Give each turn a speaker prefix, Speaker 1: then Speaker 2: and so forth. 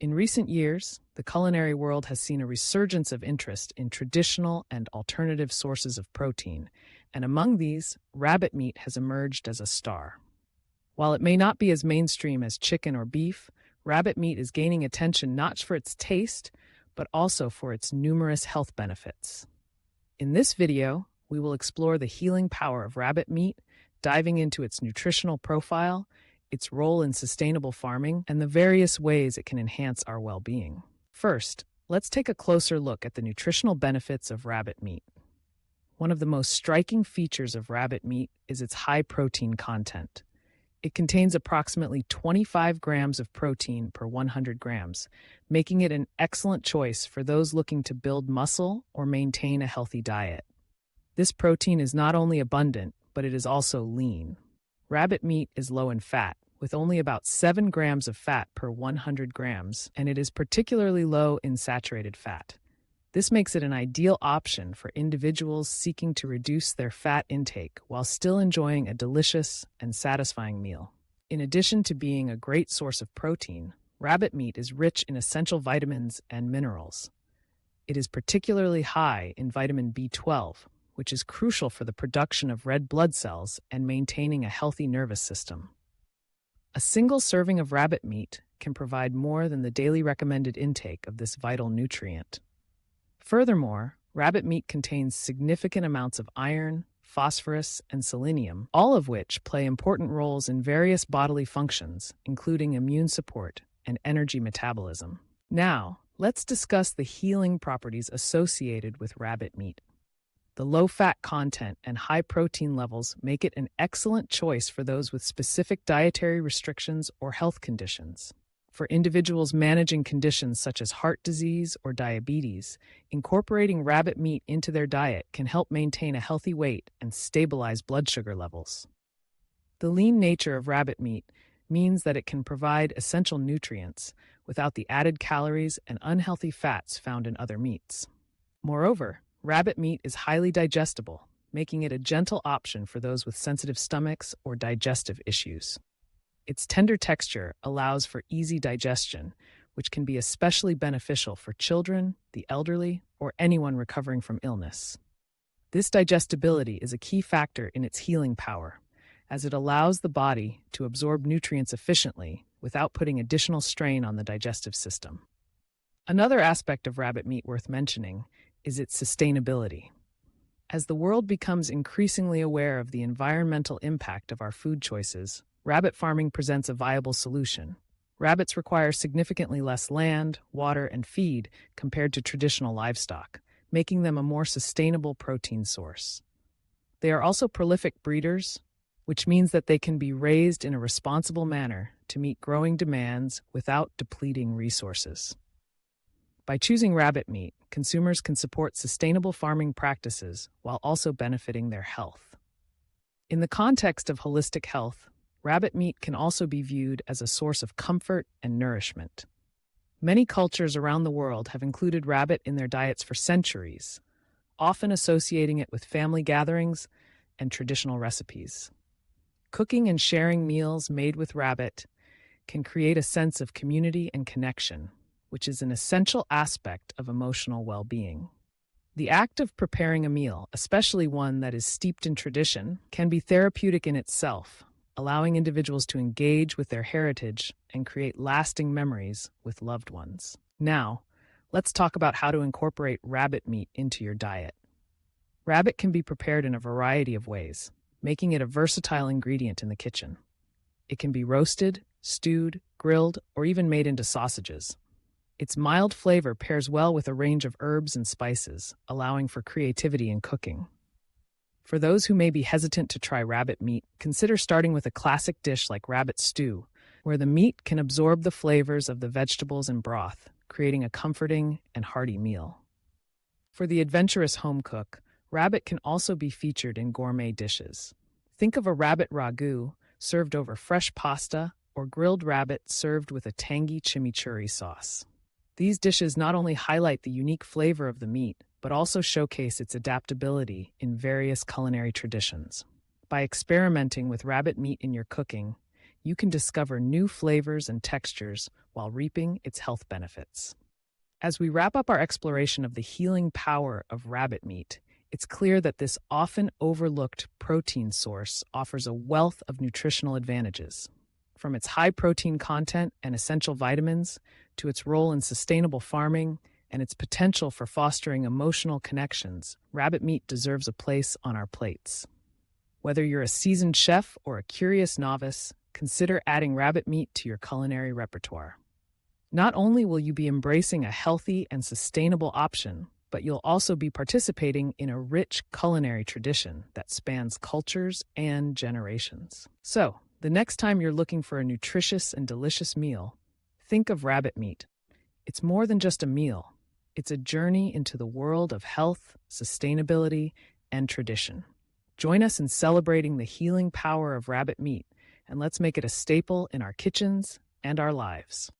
Speaker 1: In recent years, the culinary world has seen a resurgence of interest in traditional and alternative sources of protein, and among these, rabbit meat has emerged as a star. While it may not be as mainstream as chicken or beef, rabbit meat is gaining attention not for its taste, but also for its numerous health benefits. In this video, we will explore the healing power of rabbit meat, diving into its nutritional profile, its role in sustainable farming, and the various ways it can enhance our well-being. First, let's take a closer look at the nutritional benefits of rabbit meat. One of the most striking features of rabbit meat is its high protein content. It contains approximately 25 grams of protein per 100 grams, making it an excellent choice for those looking to build muscle or maintain a healthy diet. This protein is not only abundant, but it is also lean. Rabbit meat is low in fat, with only about 7 grams of fat per 100 grams, and it is particularly low in saturated fat. This makes it an ideal option for individuals seeking to reduce their fat intake while still enjoying a delicious and satisfying meal. In addition to being a great source of protein, rabbit meat is rich in essential vitamins and minerals. It is particularly high in vitamin B12, which is crucial for the production of red blood cells and maintaining a healthy nervous system. A single serving of rabbit meat can provide more than the daily recommended intake of this vital nutrient. Furthermore, rabbit meat contains significant amounts of iron, phosphorus, and selenium, all of which play important roles in various bodily functions, including immune support and energy metabolism. Now, let's discuss the healing properties associated with rabbit meat. The low-fat content and high protein levels make it an excellent choice for those with specific dietary restrictions or health conditions. For individuals managing conditions such as heart disease or diabetes, incorporating rabbit meat into their diet can help maintain a healthy weight and stabilize blood sugar levels. The lean nature of rabbit meat means that it can provide essential nutrients without the added calories and unhealthy fats found in other meats. Moreover, rabbit meat is highly digestible, making it a gentle option for those with sensitive stomachs or digestive issues. Its tender texture allows for easy digestion, which can be especially beneficial for children, the elderly, or anyone recovering from illness. This digestibility is a key factor in its healing power, as it allows the body to absorb nutrients efficiently without putting additional strain on the digestive system. Another aspect of rabbit meat worth mentioning is its sustainability. As the world becomes increasingly aware of the environmental impact of our food choices, rabbit farming presents a viable solution. Rabbits require significantly less land, water, and feed compared to traditional livestock, making them a more sustainable protein source. They are also prolific breeders, which means that they can be raised in a responsible manner to meet growing demands without depleting resources. By choosing rabbit meat, consumers can support sustainable farming practices while also benefiting their health. In the context of holistic health, rabbit meat can also be viewed as a source of comfort and nourishment. Many cultures around the world have included rabbit in their diets for centuries, often associating it with family gatherings and traditional recipes. Cooking and sharing meals made with rabbit can create a sense of community and connection, which is an essential aspect of emotional well-being. The act of preparing a meal, especially one that is steeped in tradition, can be therapeutic in itself, allowing individuals to engage with their heritage and create lasting memories with loved ones. Now, let's talk about how to incorporate rabbit meat into your diet. Rabbit can be prepared in a variety of ways, making it a versatile ingredient in the kitchen. It can be roasted, stewed, grilled, or even made into sausages. Its mild flavor pairs well with a range of herbs and spices, allowing for creativity in cooking. For those who may be hesitant to try rabbit meat, consider starting with a classic dish like rabbit stew, where the meat can absorb the flavors of the vegetables and broth, creating a comforting and hearty meal. For the adventurous home cook, rabbit can also be featured in gourmet dishes. Think of a rabbit ragu served over fresh pasta or grilled rabbit served with a tangy chimichurri sauce. These dishes not only highlight the unique flavor of the meat, but also showcase its adaptability in various culinary traditions. By experimenting with rabbit meat in your cooking, you can discover new flavors and textures while reaping its health benefits. As we wrap up our exploration of the healing power of rabbit meat, it's clear that this often overlooked protein source offers a wealth of nutritional advantages. From its high protein content and essential vitamins to its role in sustainable farming and its potential for fostering emotional connections, rabbit meat deserves a place on our plates. Whether you're a seasoned chef or a curious novice, consider adding rabbit meat to your culinary repertoire. Not only will you be embracing a healthy and sustainable option, but you'll also be participating in a rich culinary tradition that spans cultures and generations. So, the next time you're looking for a nutritious and delicious meal, think of rabbit meat. It's more than just a meal. It's a journey into the world of health, sustainability, and tradition. Join us in celebrating the healing power of rabbit meat, and let's make it a staple in our kitchens and our lives.